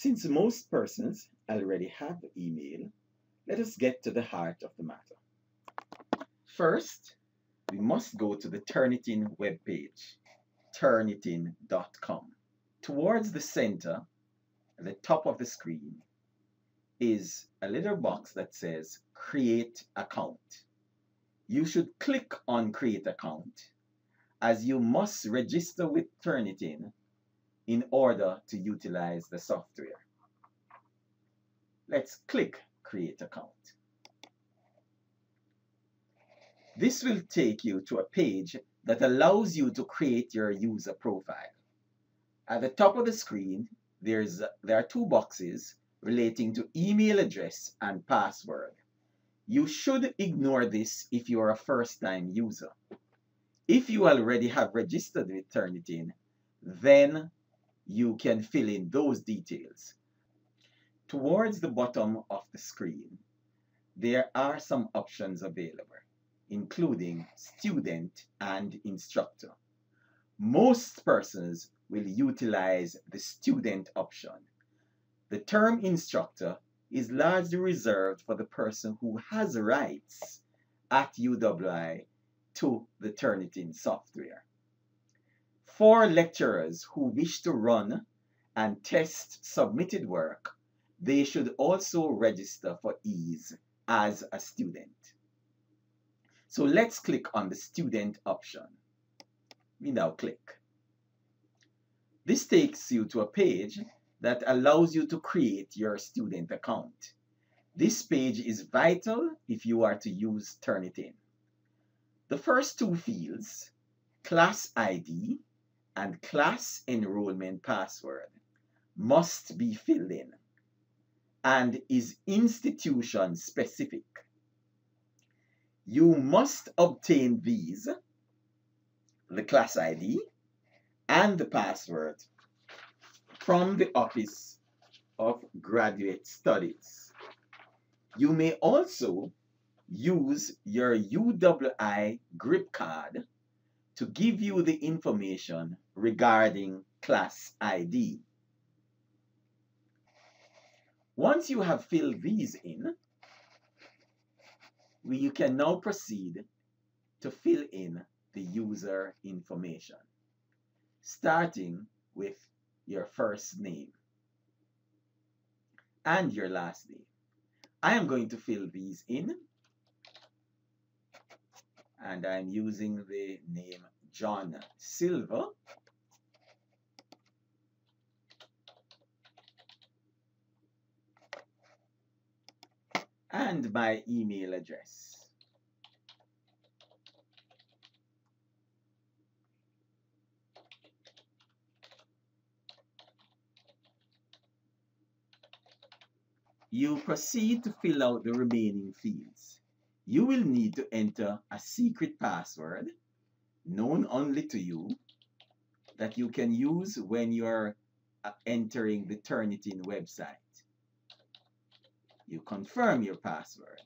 Since most persons already have email, let us get to the heart of the matter. First, we must go to the Turnitin webpage, turnitin.com. Towards the center, at the top of the screen, is a little box that says Create Account. You should click on Create Account, as you must register with Turnitin in order to utilize the software. Let's click Create Account. This will take you to a page that allows you to create your user profile. At the top of the screen, there are two boxes relating to email address and password. You should ignore this if you are a first-time user. If you already have registered with Turnitin, then you can fill in those details. Towards the bottom of the screen, there are some options available, including student and instructor. Most persons will utilize the student option. The term instructor is largely reserved for the person who has rights at UWI to the Turnitin software. For lecturers who wish to run and test submitted work, they should also register for ease as a student. So let's click on the student option. We now click. This takes you to a page that allows you to create your student account. This page is vital if you are to use Turnitin. The first two fields, class ID and class enrollment password, must be filled in and is institution specific. You must obtain these, the class ID and the password, from the Office of Graduate Studies. You may also use your UWI grip card to give you the information regarding class ID. Once you have filled these in, you can now proceed to fill in the user information, starting with your first name and your last name. I am going to fill these in, and I'm using the name John Silva. And my email address. You proceed to fill out the remaining fields. You will need to enter a secret password known only to you that you can use when you're entering the Turnitin website. You confirm your password,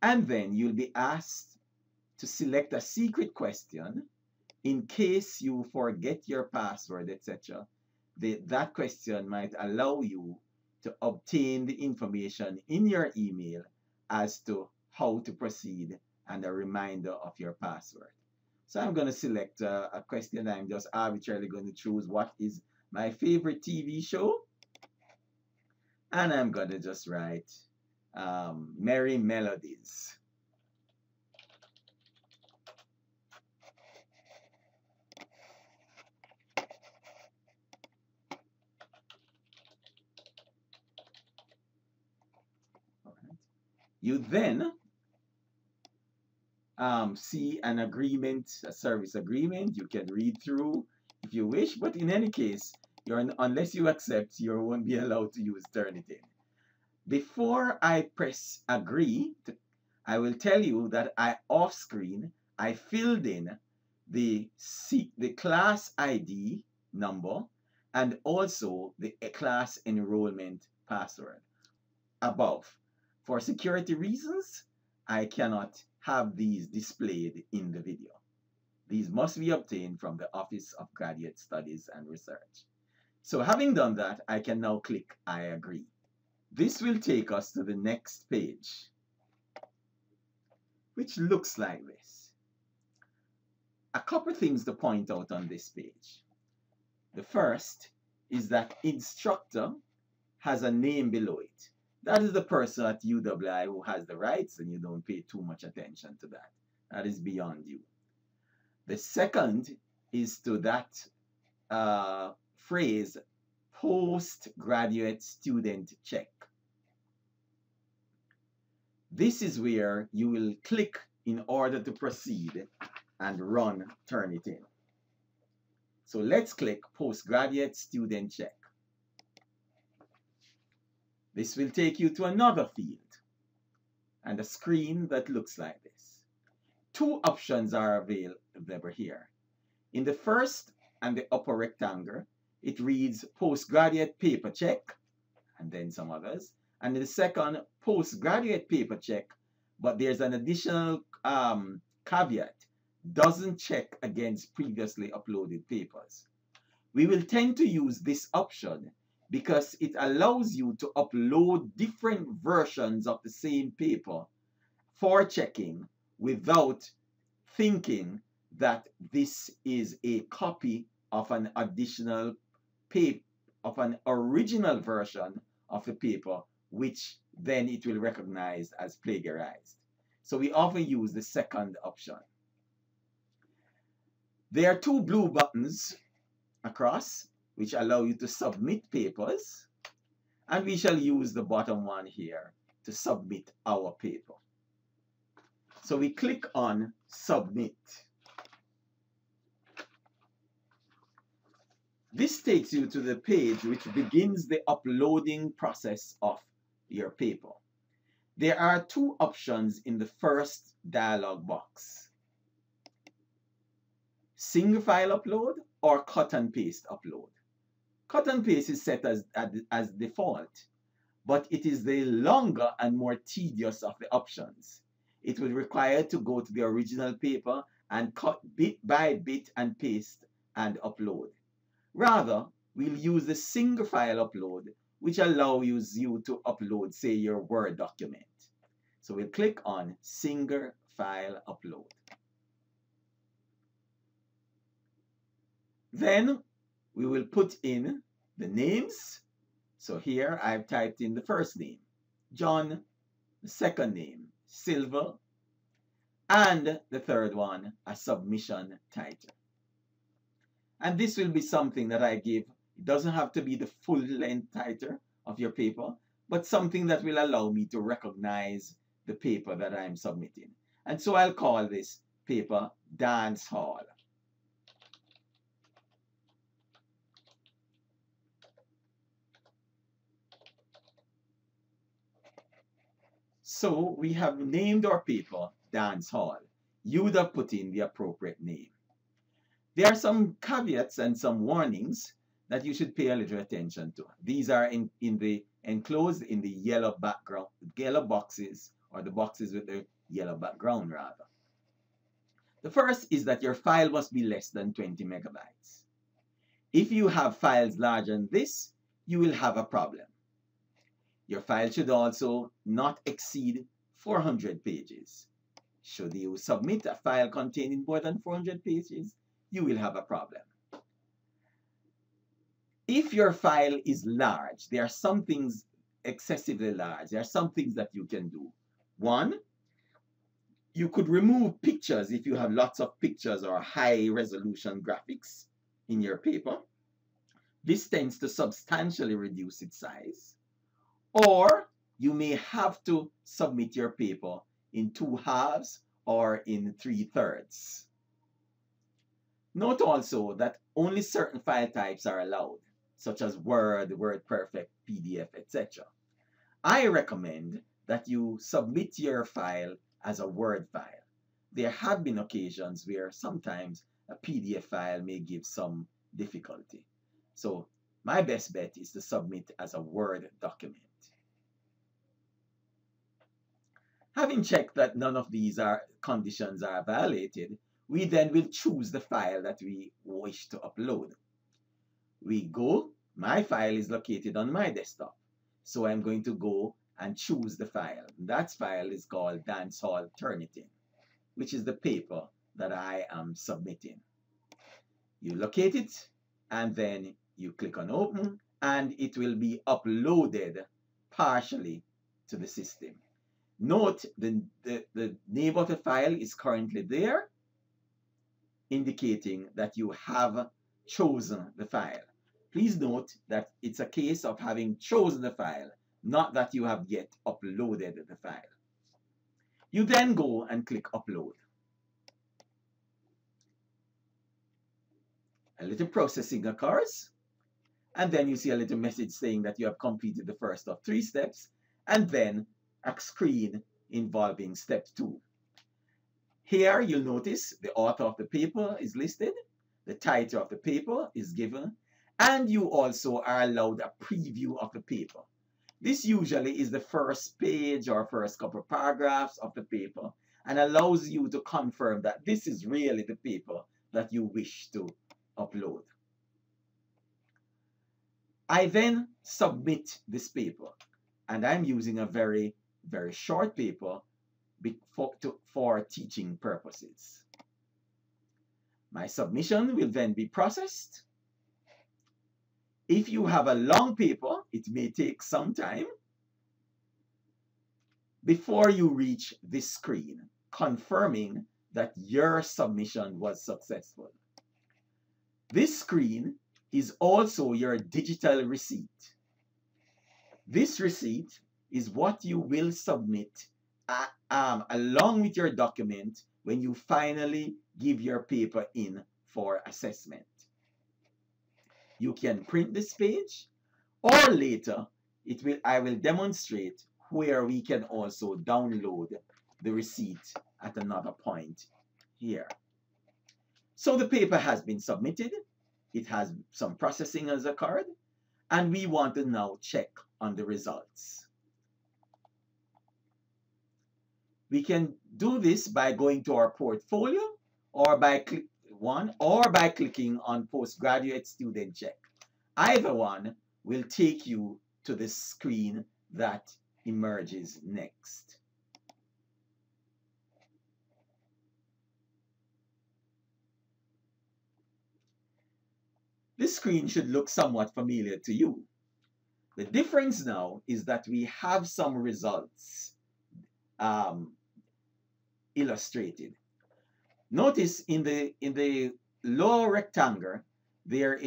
and then you'll be asked to select a secret question in case you forget your password, etc. That question might allow you to obtain the information in your email as to how to proceed and a reminder of your password. So I'm going to select a question. I'm just arbitrarily going to choose what is my favorite TV show. And I'm going to just write Merry Melodies. You then see an agreement, a service agreement. You can read through if you wish, but in any case, unless you accept, you won't be allowed to use Turnitin. Before I press agree, I will tell you that off screen, I filled in the class ID number and also the class enrollment password above. For security reasons, I cannot have these displayed in the video. These must be obtained from the Office of Graduate Studies and Research. So having done that, I can now click I agree. This will take us to the next page, which looks like this. A couple of things to point out on this page. The first is that instructor has a name below it. That is the person at UWI who has the rights, and you don't pay too much attention to that. That is beyond you. The second is to that phrase, postgraduate student check. This is where you will click in order to proceed and run Turnitin. So let's click postgraduate student check. This will take you to another field and a screen that looks like this. Two options are available here. In the first and the upper rectangle, it reads postgraduate paper check and then some others. And in the second, postgraduate paper check, but there's an additional caveat, doesn't check against previously uploaded papers. We will tend to use this option because it allows you to upload different versions of the same paper for checking without thinking that this is a copy of an additional paper, of an original version of the paper, which then it will recognize as plagiarized. So we often use the second option. There are two blue buttons across which allow you to submit papers, and we shall use the bottom one here to submit our paper. So we click on submit. This takes you to the page which begins the uploading process of your paper. There are two options in the first dialog box: single file upload or cut and paste upload. Cut and paste is set as default, but it is the longer and more tedious of the options. It will require to go to the original paper and cut bit by bit and paste and upload. Rather, we'll use the single file upload, which allows you to upload, say, your Word document. So we'll click on single file upload. Then we will put in the names. So here I've typed in the first name, John, the second name, Silver, and the third one, a submission title. And this will be something that I give. It doesn't have to be the full length title of your paper, but something that will allow me to recognize the paper that I'm submitting. And so I'll call this paper Dance Hall. So we have named our paper Dance Hall. You would have put in the appropriate name. There are some caveats and some warnings that you should pay a little attention to. These are enclosed in the yellow background, yellow boxes, or the boxes with the yellow background rather. The first is that your file must be less than 20 megabytes. If you have files larger than this, you will have a problem. Your file should also not exceed 400 pages. Should you submit a file containing more than 400 pages, you will have a problem. If your file is large, there are some things excessively large. There are some things that you can do. One, you could remove pictures if you have lots of pictures or high resolution graphics in your paper. This tends to substantially reduce its size. Or you may have to submit your paper in 2/2 or in 3/3. Note also that only certain file types are allowed, such as Word, WordPerfect, PDF, etc. I recommend that you submit your file as a Word file. There have been occasions where sometimes a PDF file may give some difficulty. So my best bet is to submit as a Word document. Having checked that none of these conditions are violated, we then will choose the file that we wish to upload. We go My file is located on my desktop. So I'm going to go and choose the file. That file is called Dancehall Turnitin, which is the paper that I am submitting. You locate it and then you click on open and it will be uploaded partially to the system. Note the name of the file is currently there, indicating that you have chosen the file. Please note that it's a case of having chosen the file, not that you have yet uploaded the file. You then go and click upload. A little processing occurs, and then you see a little message saying that you have completed the first of 3 steps, and then a screen involving step 2. Here you'll notice the author of the paper is listed, the title of the paper is given, and you also are allowed a preview of the paper. This usually is the first page or first couple of paragraphs of the paper and allows you to confirm that this is really the paper that you wish to upload. I then submit this paper, and I'm using a very, very short paper for teaching purposes. My submission will then be processed. If you have a long paper, it may take some time before you reach this screen, confirming that your submission was successful. This screen is also your digital receipt. This receipt is what you will submit along with your document when you finally give your paper in for assessment. You can print this page, or later I will demonstrate where we can also download the receipt at another point here. So the paper has been submitted, it has some processing has occurred, and we want to now check on the results. We can do this by going to our portfolio or by clicking on Postgraduate Student Check. Either one will take you to the screen that emerges next. This screen should look somewhat familiar to you. The difference now is that we have some results illustrated. Notice in the lower rectangle there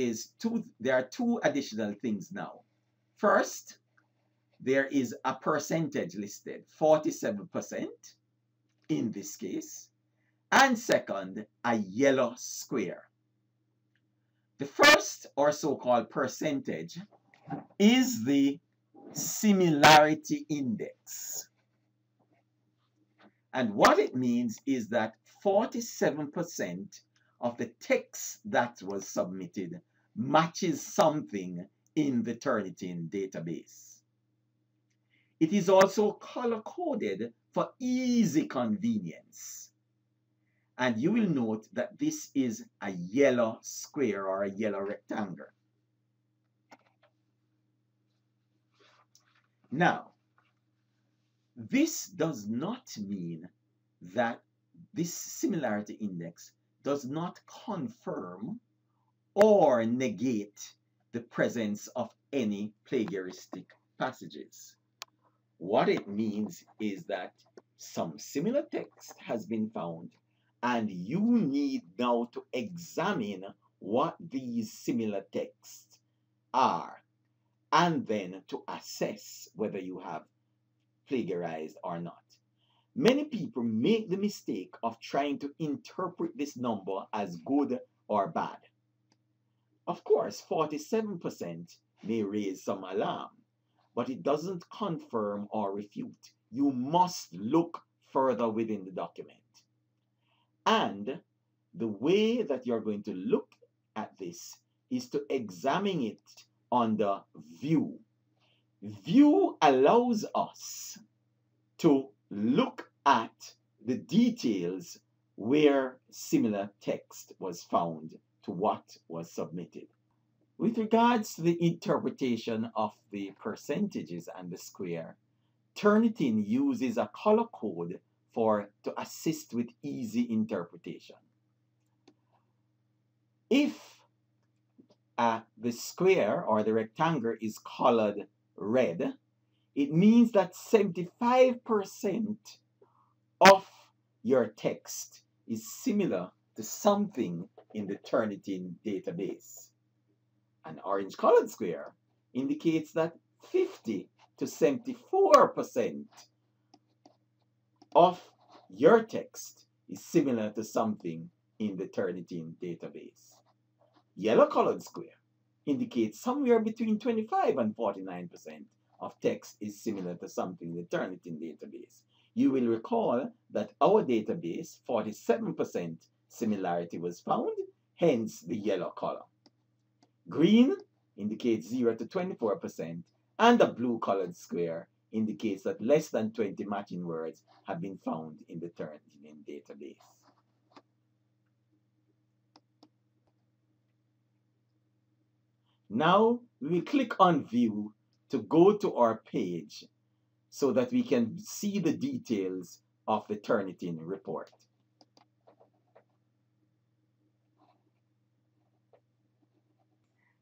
are two additional things now. First, there is a percentage listed, 47% in this case, and second, a yellow square. The first, or so-called percentage, is the similarity index. And what it means is that 47% of the text that was submitted matches something in the Turnitin database. It is also color-coded for easy convenience. And you will note that this is a yellow square or a yellow rectangle. Now, this does not mean that this similarity index does not confirm or negate the presence of any plagiaristic passages. What it means is that some similar text has been found, and you need now to examine what these similar texts are, and then to assess whether you have plagiarized or not. Many people make the mistake of trying to interpret this number as good or bad. Of course, 47% may raise some alarm, but it doesn't confirm or refute. You must look further within the document. And the way that you're going to look at this is to examine it under View. View allows us to look at the details where similar text was found to what was submitted. With regards to the interpretation of the percentages and the square, Turnitin uses a color code to assist with easy interpretation. If the square or the rectangle is colored red, it means that 75% of your text is similar to something in the Turnitin database. An orange colored square indicates that 50 to 74% of your text is similar to something in the Turnitin database. Yellow colored square indicates somewhere between 25 and 49% of text is similar to something in the Turnitin database. You will recall that our database, 47% similarity was found, hence the yellow color. Green indicates 0 to 24%, and the blue colored square indicates that less than 20 matching words have been found in the Turnitin database. Now we will click on View to go to our page so that we can see the details of the Turnitin report.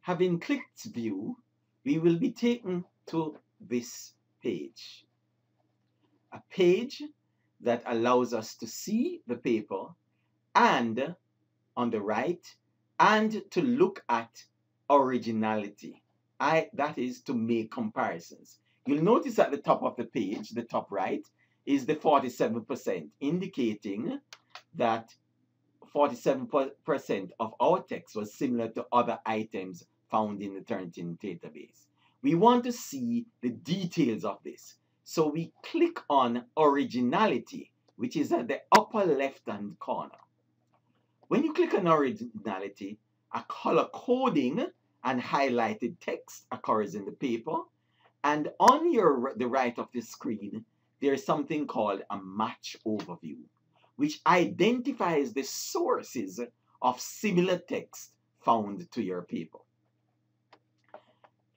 Having clicked View, we will be taken to this page. A page that allows us to see the paper and on the right, and to look at originality. That is to make comparisons. You'll notice at the top of the page, the top right, is the 47%, indicating that 47% of our text was similar to other items found in the Turnitin database. We want to see the details of this. So we click on Originality, which is at the upper left-hand corner. When you click on Originality, a color coding and highlighted text occurs in the paper, and on the right of the screen, there is something called a match overview, which identifies the sources of similar text found to your paper.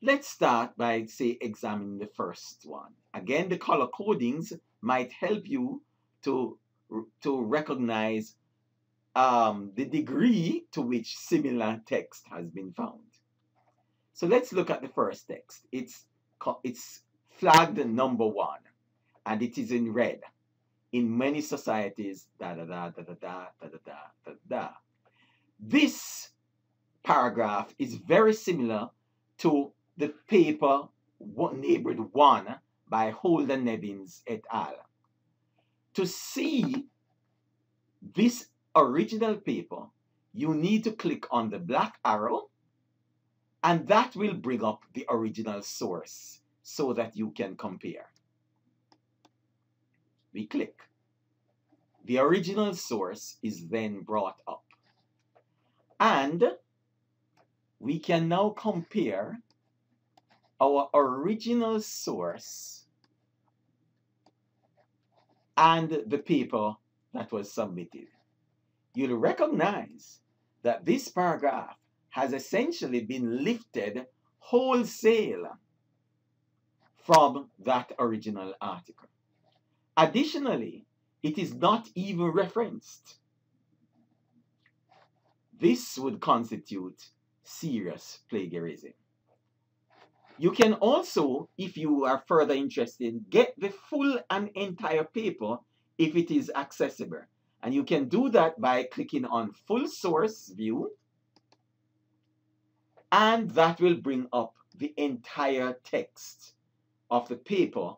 Let's start by, say, examining the first one. Again, the color codings might help you to recognize the degree to which similar text has been found. So let's look at the first text. It's flagged number 1, and it is in red. In many societies, da da da da da da da da da da. This paragraph is very similar to the paper Neighborhood 1 by Holder Nevins et al. To see this original paper, you need to click on the black arrow, and that will bring up the original source so that you can compare. We click. The original source is then brought up. And we can now compare our original source and the paper that was submitted. You'll recognize that this paragraph has essentially been lifted wholesale from that original article. Additionally, it is not even referenced. This would constitute serious plagiarism. You can also, if you are further interested, get the full and entire paper if it is accessible. And you can do that by clicking on Full Source View, and that will bring up the entire text of the paper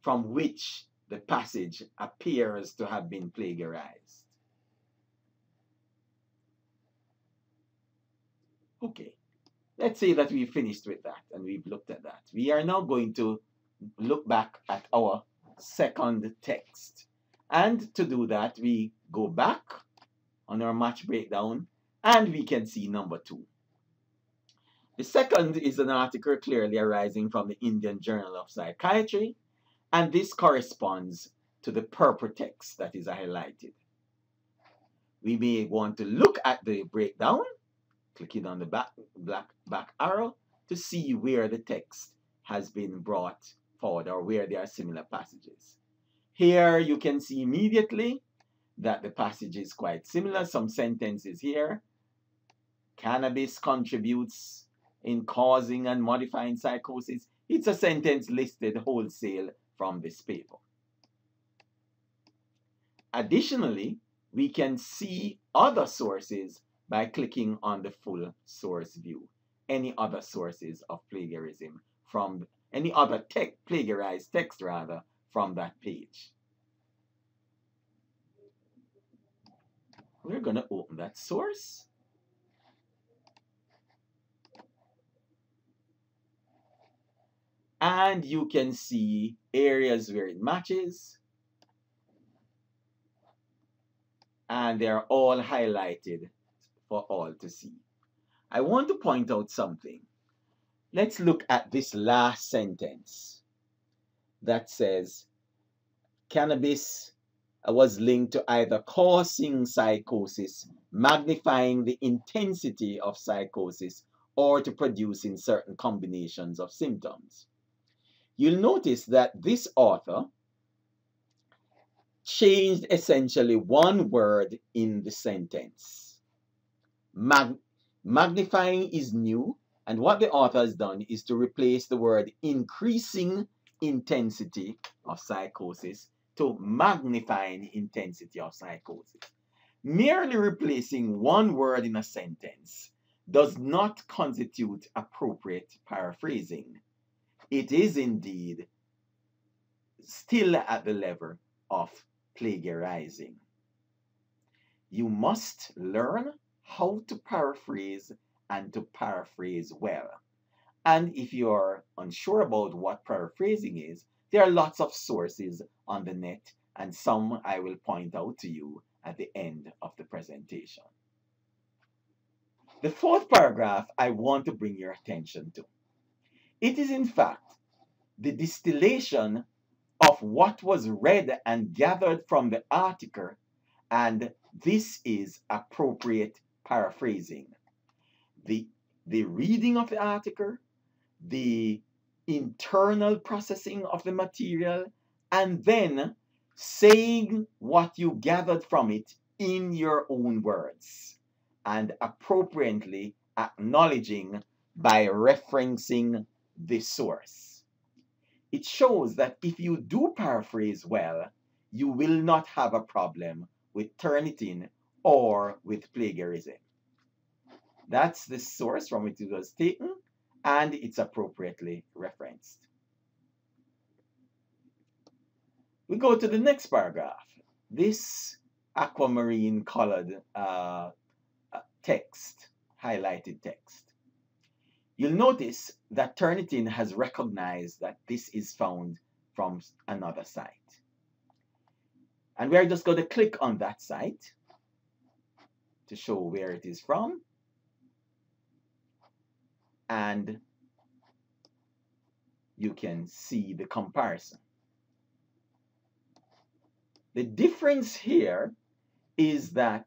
from which the passage appears to have been plagiarized. Okay, let's say that we've finished with that and we've looked at that. We are now going to look back at our second text. And to do that, we go back on our match breakdown and we can see number 2. The second is an article clearly arising from the Indian Journal of Psychiatry, and this corresponds to the purple text that is highlighted. We may want to look at the breakdown Clicking on the back arrow to see where the text has been brought forward or where there are similar passages. Here you can see immediately that the passage is quite similar. Some sentences here. Cannabis contributes in causing and modifying psychosis. It's a sentence listed wholesale from this paper. Additionally, we can see other sources by clicking on the full source view. Any other sources of plagiarism from any other plagiarized text rather from that page. We're going to open that source. And you can see areas where it matches. And they're all highlighted for all to see. I want to point out something. Let's look at this last sentence that says cannabis was linked to either causing psychosis, magnifying the intensity of psychosis, or to producing certain combinations of symptoms. You'll notice that this author changed essentially one word in the sentence. Magnifying is new, and what the author has done is to replace the word increasing intensity of psychosis to magnifying intensity of psychosis. Merely replacing one word in a sentence does not constitute appropriate paraphrasing. It is indeed still at the level of plagiarizing. You must learn how to paraphrase and to paraphrase well. And if you're unsure about what paraphrasing is, there are lots of sources on the net, and some I will point out to you at the end of the presentation. The fourth paragraph I want to bring your attention to. It is in fact the distillation of what was read and gathered from the article, and this is appropriate paraphrasing. The reading of the article, the internal processing of the material, and then saying what you gathered from it in your own words, and appropriately acknowledging by referencing the source. It shows that if you do paraphrase well, you will not have a problem with Turnitin or with plagiarism. That's the source from which it was taken, and it's appropriately referenced. We go to the next paragraph. This aquamarine colored text, highlighted text. You'll notice that Turnitin has recognized that this is found from another site. And we're just going to click on that site to show where it is from. And you can see the comparison. The difference here is that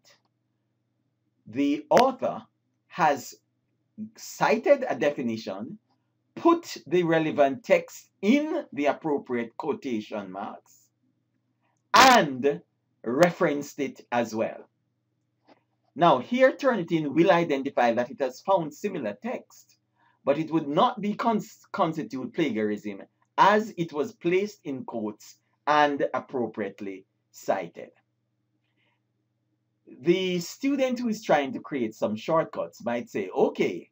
the author has cited a definition, put the relevant text in the appropriate quotation marks, and referenced it as well. Now, here Turnitin will identify that it has found similar text, but it would not be constitute plagiarism as it was placed in quotes and appropriately cited. The student who is trying to create some shortcuts might say, okay,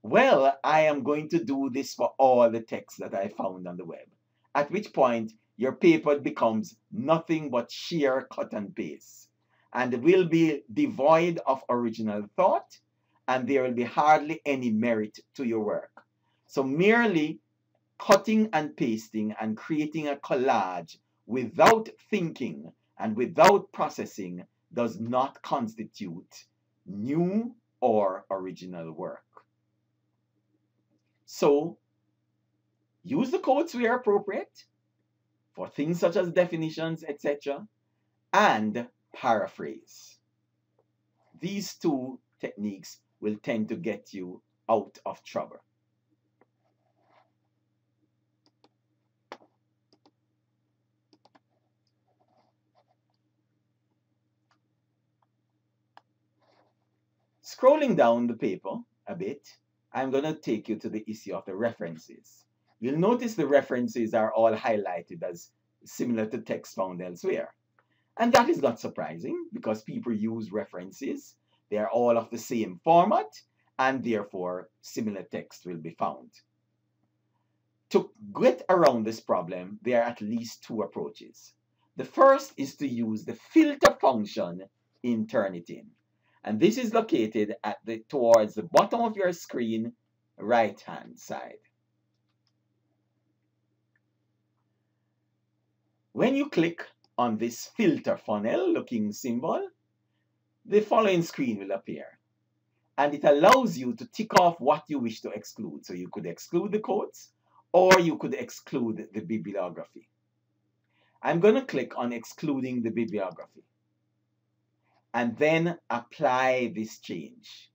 well, I am going to do this for all the texts that I found on the web. At which point, your paper becomes nothing but sheer cut and paste, and will be devoid of original thought, and there will be hardly any merit to your work. So merely cutting and pasting and creating a collage without thinking and without processing does not constitute new or original work. So use the quotes where appropriate for things such as definitions, etc., and paraphrase. These two techniques will tend to get you out of trouble. Scrolling down the paper a bit, I'm going to take you to the issue of the references. You'll notice the references are all highlighted as similar to text found elsewhere. And that is not surprising because people use references. They are all of the same format and therefore similar text will be found. To get around this problem, there are at least two approaches. The first is to use the filter function in Turnitin. And this is located at towards the bottom of your screen, right-hand side. When you click on this filter funnel looking symbol, the following screen will appear. And it allows you to tick off what you wish to exclude. So you could exclude the quotes or you could exclude the bibliography. I'm going to click on excluding the bibliography and then apply this change.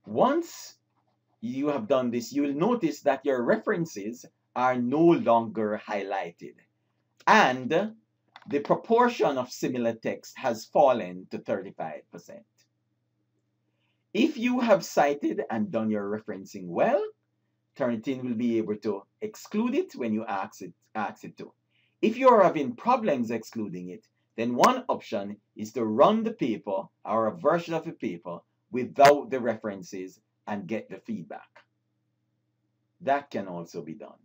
Once you have done this, you will notice that your references are no longer highlighted and the proportion of similar text has fallen to 35%. If you have cited and done your referencing well, Turnitin will be able to exclude it when you ask it to. If you are having problems excluding it, then one option is to run the paper or a version of the paper without the references and get the feedback. That can also be done.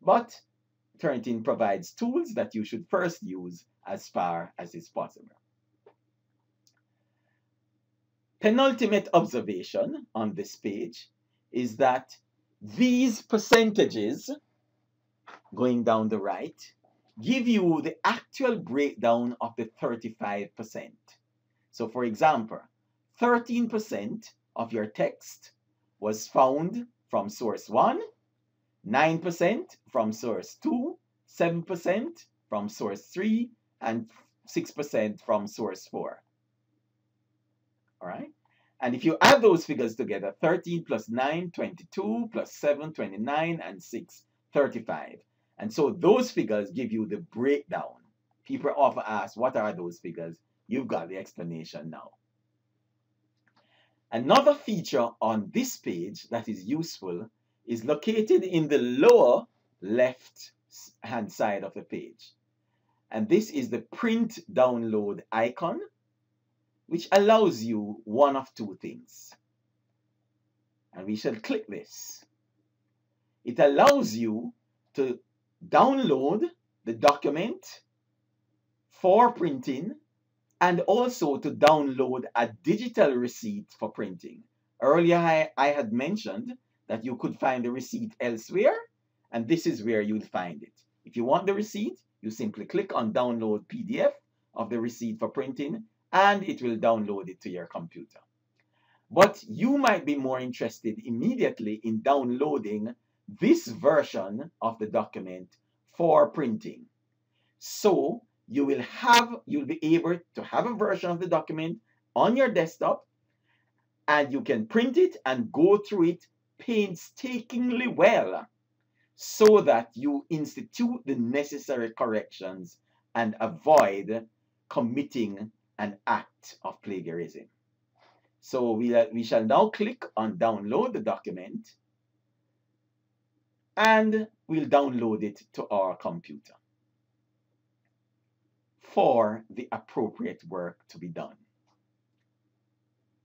But Turnitin provides tools that you should first use as far as is possible. Penultimate observation on this page is that these percentages going down the right give you the actual breakdown of the 35%. So for example, 13% of your text was found from source 1, 9% from source 2, 7% from source 3, and 6% from source 4. All right? And if you add those figures together, 13 plus 9, 22, plus 7, 29, and 6, 35. And so those figures give you the breakdown. People often ask, what are those figures? You've got the explanation now. Another feature on this page that is useful is located in the lower left-hand side of the page. And this is the print download icon, which allows you one of two things. And we shall click this. It allows you to download the document for printing and also to download a digital receipt for printing. Earlier I had mentioned that you could find the receipt elsewhere, and this is where you'll find it. If you want the receipt, you simply click on download PDF of the receipt for printing and it will download it to your computer. But you might be more interested immediately in downloading this version of the document for printing. So you'll be able to have a version of the document on your desktop and you can print it and go through it painstakingly well so that you institute the necessary corrections and avoid committing an act of plagiarism. So we shall now click on download the document and we'll download it to our computer for the appropriate work to be done.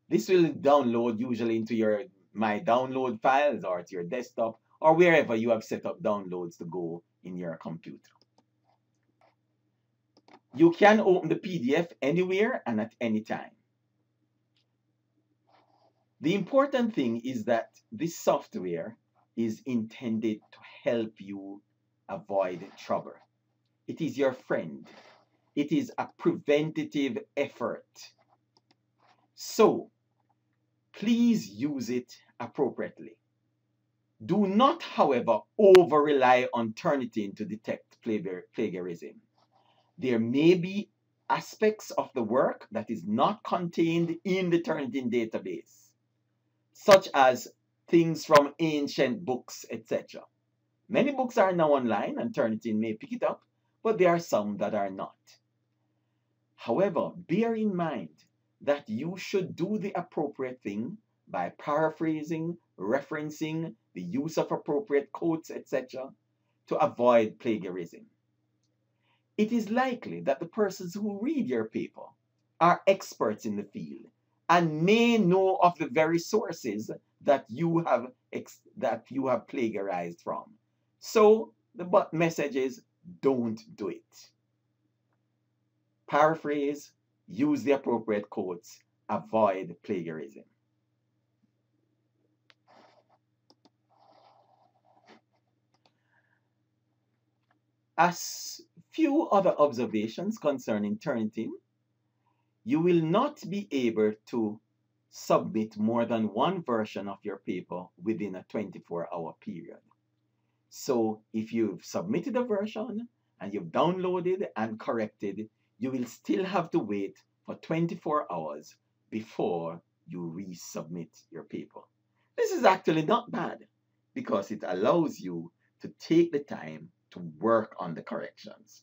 This will download usually into your My Download files or to your desktop or wherever you have set up downloads to go in your computer. You can open the PDF anywhere and at any time. The important thing is that this software is intended to help you avoid trouble. It is your friend. It is a preventative effort. So, please use it appropriately. Do not, however, over-rely on Turnitin to detect plagiarism. There may be aspects of the work that is not contained in the Turnitin database, such as things from ancient books, etc. Many books are now online and Turnitin may pick it up, but there are some that are not. However, bear in mind that you should do the appropriate thing by paraphrasing, referencing, the use of appropriate quotes, etc., to avoid plagiarism. It is likely that the persons who read your paper are experts in the field and may know of the very sources that you have plagiarized from. So the message is, don't do it. Paraphrase, use the appropriate quotes, avoid plagiarism. As few other observations concerning Turnitin, you will not be able to submit more than one version of your paper within a 24-hour period. So if you've submitted a version and you've downloaded and corrected, you will still have to wait for 24 hours before you resubmit your paper. This is actually not bad because it allows you to take the time to work on the corrections.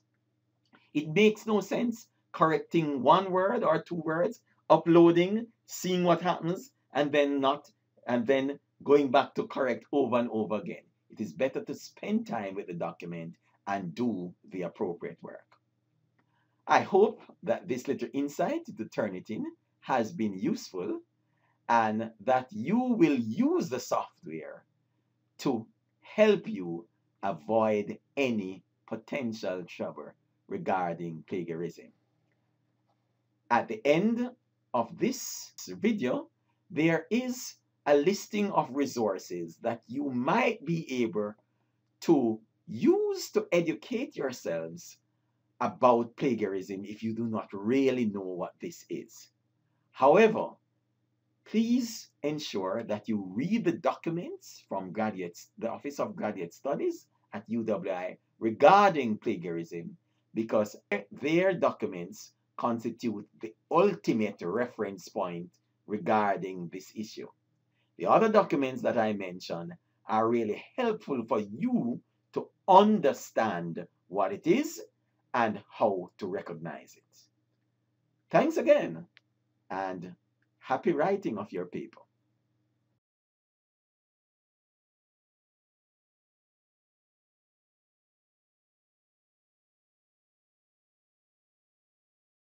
It makes no sense correcting one word or two words, uploading, seeing what happens, and then going back to correct over and over again. It is better to spend time with the document and do the appropriate work. I hope that this little insight to Turnitin has been useful and that you will use the software to help you avoid any potential trouble regarding plagiarism. At the end of this video, there is a listing of resources that you might be able to use to educate yourselves about plagiarism if you do not really know what this is. However, please ensure that you read the documents from the Office of Graduate Studies at UWI regarding plagiarism, because their documents constitute the ultimate reference point regarding this issue. The other documents that I mentioned are really helpful for you to understand what it is and how to recognize it. Thanks again, and happy writing of your paper.